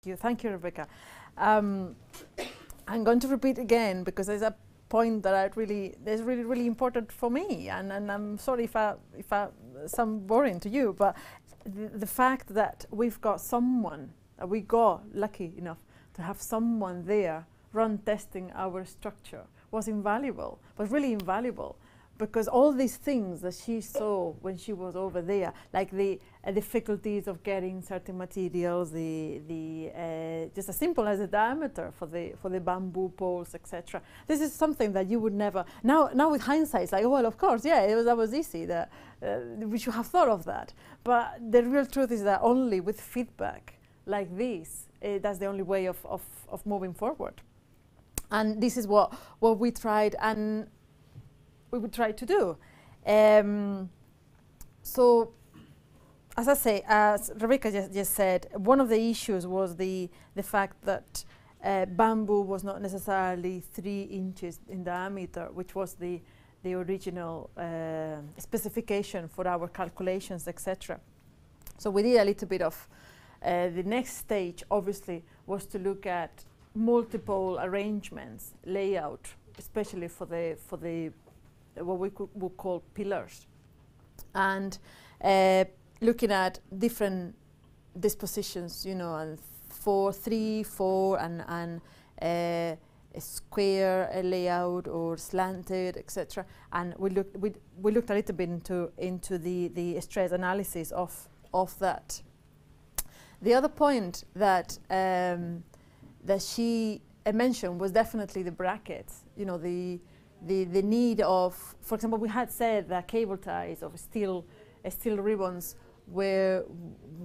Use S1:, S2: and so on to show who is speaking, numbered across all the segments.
S1: Thank you, Rebecca. I'm going to repeat again because there's a point that is really important for me, and I'm sorry if I sound boring to you, but the fact that we've got someone, we got lucky enough to have someone there run testing our structure was invaluable, was really invaluable. Because all these things that she saw when she was over there, like the difficulties of getting certain materials, just as simple as the diameter for the bamboo poles, etc. This is something that you would never. Now with hindsight, it's like, oh, well, of course, yeah, that was easy. We should have thought of that. But the real truth is that only with feedback like this, that's the only way of moving forward. And this is what we tried and we would try to do. So, as I say, as Rebecca just said, one of the issues was the fact that bamboo was not necessarily 3 inches in diameter, which was the original specification for our calculations, etc. So we did a little bit of the next stage. Obviously, was to look at multiple arrangements, layout, especially for the what we would call pillars, and looking at different dispositions, you know, and 4, 3, 4, and a square layout or slanted, etc. And we looked a little bit into the stress analysis of that. The other point that that she mentioned was definitely the brackets. You know, the need of, for example, we had said that cable ties of steel ribbons were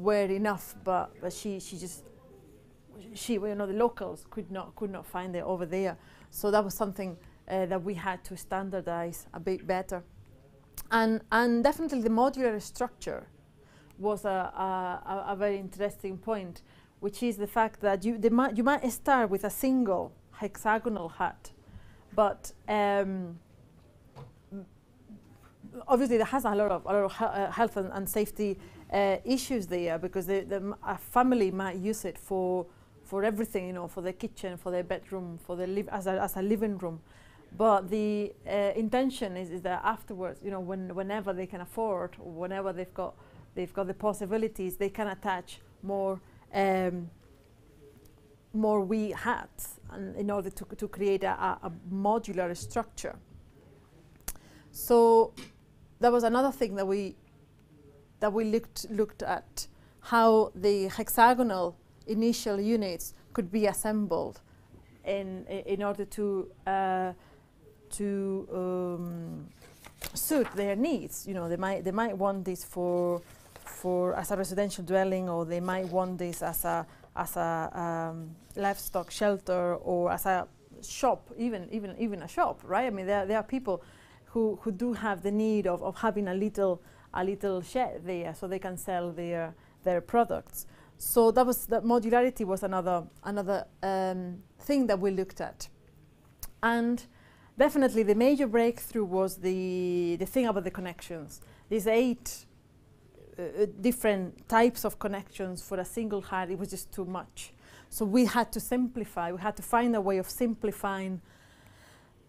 S1: enough, but you know, the locals could not find it over there. So that was something that we had to standardize a bit better. And definitely the modular structure was a very interesting point, which is the fact that you might start with a single hexagonal hut. But obviously, there has a lot of health and safety issues there, because a family might use it for everything, you know, for the kitchen, for their bedroom, for the as a living room. But the intention is that afterwards, you know, whenever they can afford, or whenever they've got the possibilities, they can attach more wee hats, and in order to create a modular structure. So that was another thing that we looked at, how the hexagonal initial units could be assembled in order to suit their needs. You know, they might want this for as a residential dwelling, or they might want this as a livestock shelter, or as a shop, even a shop, right? I mean, there are people who do have the need of having a little shed there, so they can sell their products. So that modularity was another thing that we looked at. And definitely the major breakthrough was the thing about the connections. These 8 different types of connections for a single hut, it was just too much. So we had to simplify, we had to find a way of simplifying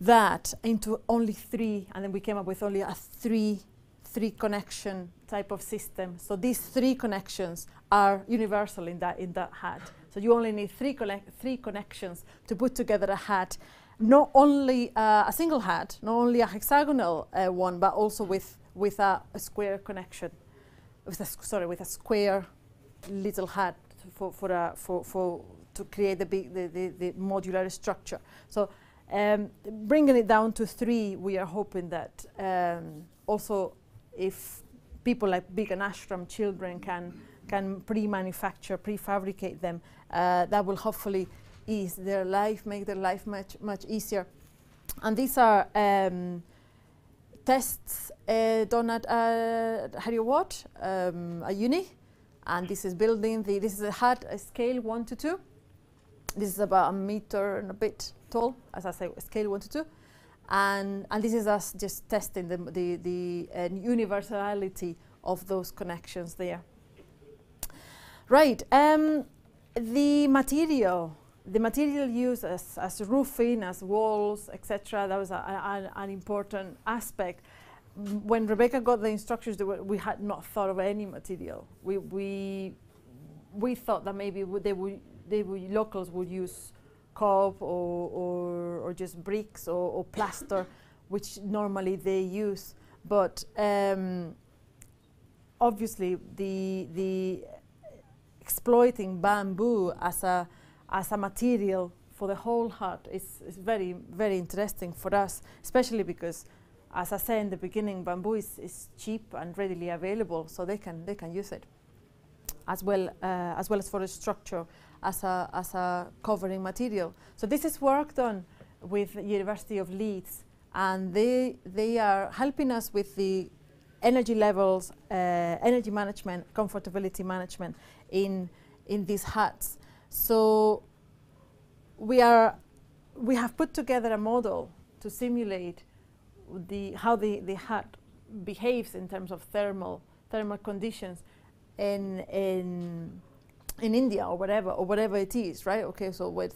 S1: that into only 3, and then we came up with only a 3 connection type of system. So these 3 connections are universal in that hut. So you only need 3 connections to put together a hut, not only a single hut, not only a hexagonal one, but also with a square connection. With a square little hut to create the modular structure. So bringing it down to 3, we are hoping that also, if people like big and ashram children can pre-manufacture, prefabricate them, that will hopefully ease their life, make their life much easier. And these are tests done at Harry Watt, a uni, and this is building this is a hut, a scale 1 to 2. This is about 1 meter and a bit tall, as I say, scale 1 to 2, and this is us just testing the universality of those connections there. Right. The material used as roofing, as walls, etc. That was an important aspect. When Rebecca got the instructions, we had not thought of any material. We thought that maybe locals would use cob or just bricks or plaster, which normally they use. But obviously, the exploiting bamboo as a material for the whole hut is very, very interesting for us, especially because, as I said in the beginning, bamboo is cheap and readily available, so they can use it as well as for the structure as a covering material. So this is work done with the University of Leeds, and they are helping us with the energy levels, energy management, comfortability management in these huts. So we have put together a model to simulate how the hut behaves in terms of thermal conditions in India or whatever it is, right? Okay, so with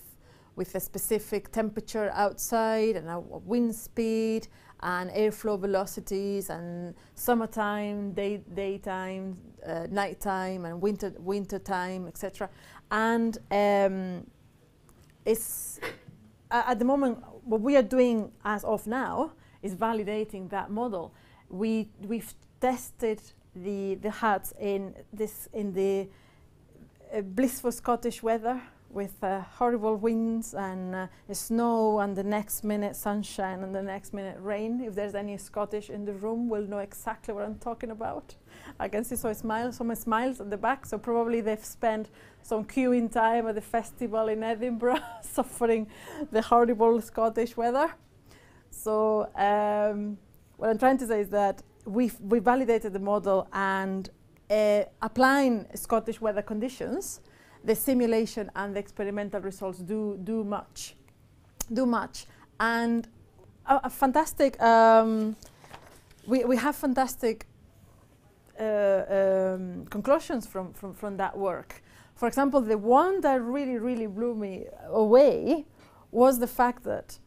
S1: a specific temperature outside and a wind speed and airflow velocities and summertime, daytime, nighttime, and winter time, etc. And it's at the moment what we are doing as of now is validating that model. We've tested the huts in the blissful Scottish weather with horrible winds and snow, and the next minute sunshine and the next minute rain. If there's any Scottish in the room, will know exactly what I'm talking about. I can see some smiles at the back, so probably they've spent some queuing time at the festival in Edinburgh suffering the horrible Scottish weather. So what I'm trying to say is that we validated the model, and applying Scottish weather conditions, the simulation and the experimental results do much, and a fantastic. We have fantastic conclusions from that work. For example, the one that really blew me away was the fact that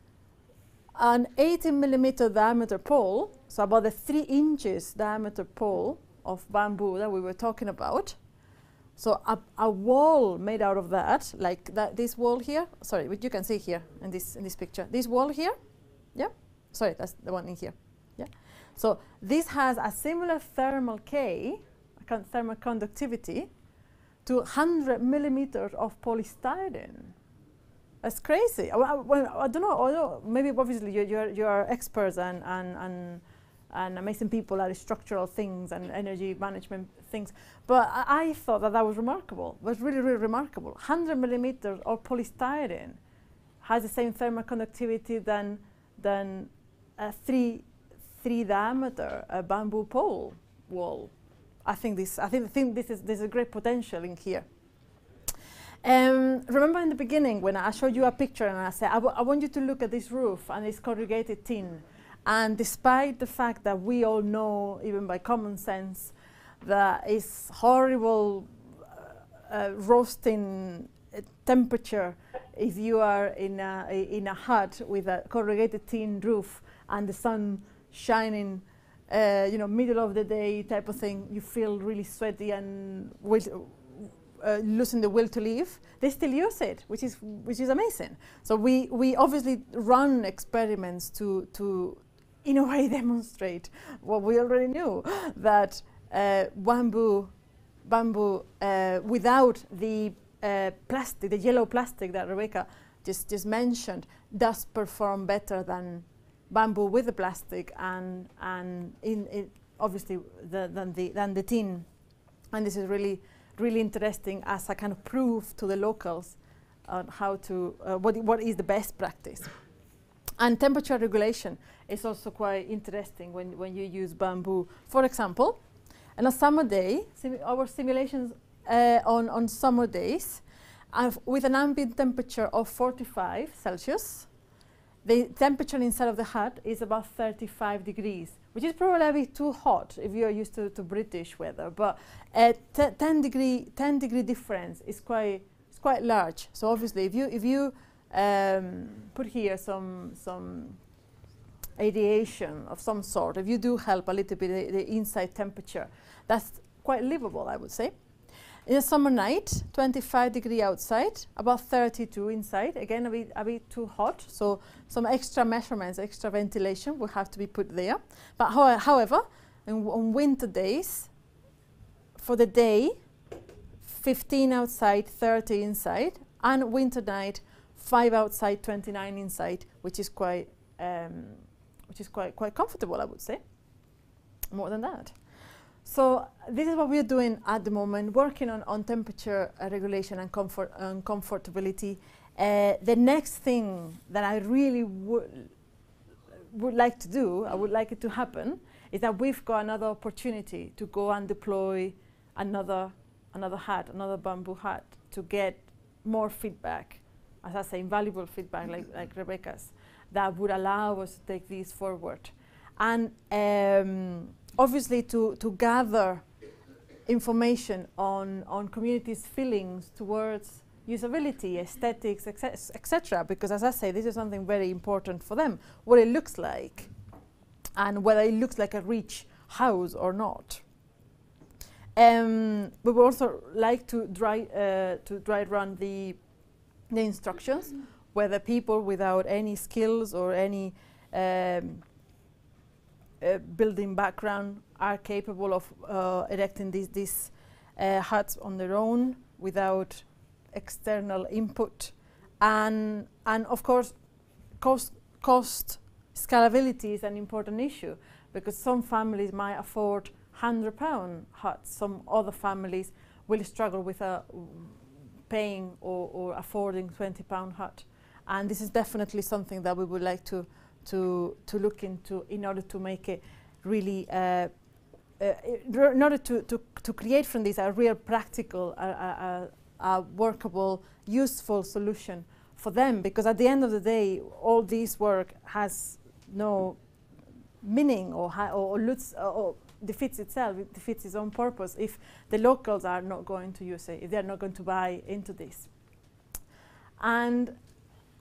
S1: an 18mm diameter pole, so about a 3 inches diameter pole of bamboo that we were talking about. So a wall made out of that, like this wall here. Sorry, but you can see here in this picture. This wall here, yeah. Sorry, that's the one in here, yeah. So this has a similar thermal thermal conductivity to 100 millimeters of polystyrene. That's crazy. I don't know. Although maybe obviously you're experts and amazing people at structural things and energy management things, but I thought that was remarkable. It was really remarkable. 100 millimeters of polystyrene has the same thermal conductivity than a 3 diameter bamboo pole wall. I think this is a great potential in here. Remember in the beginning when I showed you a picture and I said, I want you to look at this roof and this corrugated tin. And despite the fact that we all know, even by common sense, that it's horrible roasting temperature if you are in a hut with a corrugated tin roof and the sun shining, middle of the day type of thing, you feel really sweaty and losing the will to live. They still use it, which is amazing. So we obviously run experiments to in a way demonstrate what we already knew, that bamboo without the plastic, the yellow plastic that Rebecca just mentioned, does perform better than bamboo with the plastic and obviously than the tin. And this is really interesting as a kind of proof to the locals on how to what is the best practice. And temperature regulation is also quite interesting when you use bamboo. For example, on a summer day, our simulations on summer days, with an ambient temperature of 45 Celsius, the temperature inside of the hut is about 35 degrees, which is probably a bit too hot if you are used to British weather. But 10 degree difference is quite quite large. So obviously, if you put here some radiation of some sort, if you do help a little bit the inside temperature, that's quite livable, I would say. In a summer night, 25 degrees outside, about 32 inside. Again, a bit too hot, so some extra measurements, extra ventilation will have to be put there. But however, on winter days, for the day, 15 outside, 30 inside, and winter night, 5 outside, 29 inside, which is quite comfortable, I would say. More than that. So this is what we're doing at the moment, working on temperature regulation and comfort and comfortability. The next thing that I really would like to do, I would like it to happen, is that we've got another opportunity to go and deploy another hut, another bamboo hut, to get more feedback, as I say, invaluable feedback like Rebecca's, that would allow us to take this forward. And obviously to gather information on communities' feelings towards usability, aesthetics, etc. Because as I say, this is something very important for them, what it looks like and whether it looks like a rich house or not. We would also like to dry run the instructions, whether people without any skills or any building background are capable of erecting these huts on their own without external input, and of course cost scalability is an important issue, because some families might afford £100 huts, some other families will struggle with paying or affording £20 hut, and this is definitely something that we would like to look into in order to make it really in order to create from this a real practical, a workable, useful solution for them, because at the end of the day all this work has no meaning or defeats itself, it defeats its own purpose if the locals are not going to use it, if they're not going to buy into this. And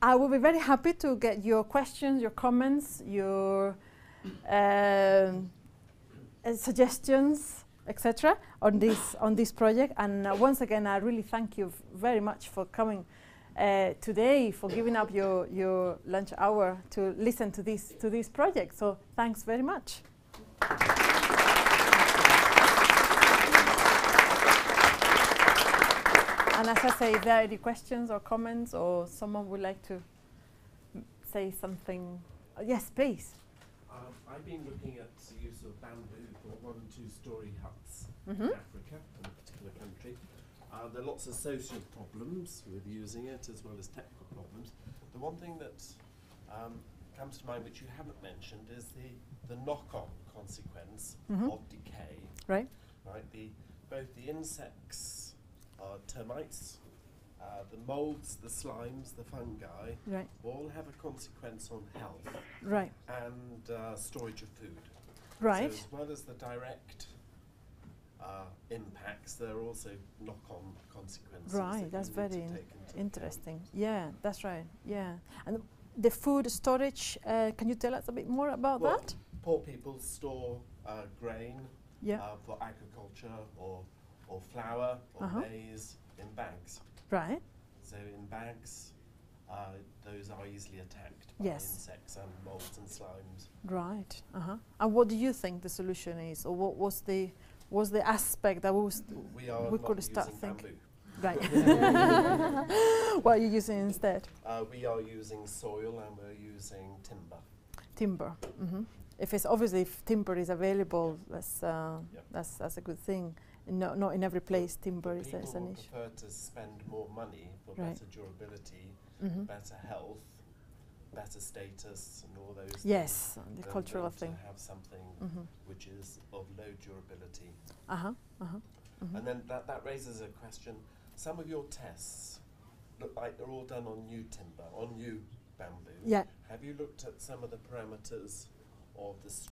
S1: I will be very happy to get your questions, your comments, your suggestions, etc. on this project. And once again, I really thank you very much for coming today, for giving up your lunch hour to listen to this project. So thanks very much. And as I say, if there are any questions or comments, or someone would like to say something, yes, please.
S2: I've been looking at the use of bamboo for 1- and 2-story huts in Africa, in a particular country. There are lots of social problems with using it, as well as technical problems. The one thing that comes to mind, which you haven't mentioned, is the knock-on consequence of decay.
S1: Right.
S2: Right. Both the insects, termites, the molds, the slimes, the fungi,
S1: right,
S2: all have a consequence on health,
S1: right,
S2: and storage of food.
S1: right.
S2: So as well as the direct impacts, there are also knock-on consequences.
S1: Right, that's very
S2: interesting.
S1: Yeah, that's right. Yeah, and the food storage. Can you tell us a bit more about that?
S2: Poor people store grain for agriculture or flour or maize in bags.
S1: Right.
S2: So in bags, those are easily attacked by insects and molds and slimes.
S1: Right. And what do you think the solution is, or what was the aspect that we could start thinking? Right. What are you using instead?
S2: We are using soil, and we're using timber.
S1: Timber. If timber is available, that's a good thing. Not in every place timber is an issue.
S2: People prefer to spend more money for better durability, better health, better status, and all those things.
S1: Yes, the cultural thing.
S2: To have something which is of low durability. And then that raises a question. Some of your tests look like they're all done on new timber, on new bamboo.
S1: Yeah.
S2: Have you looked at some of the parameters of the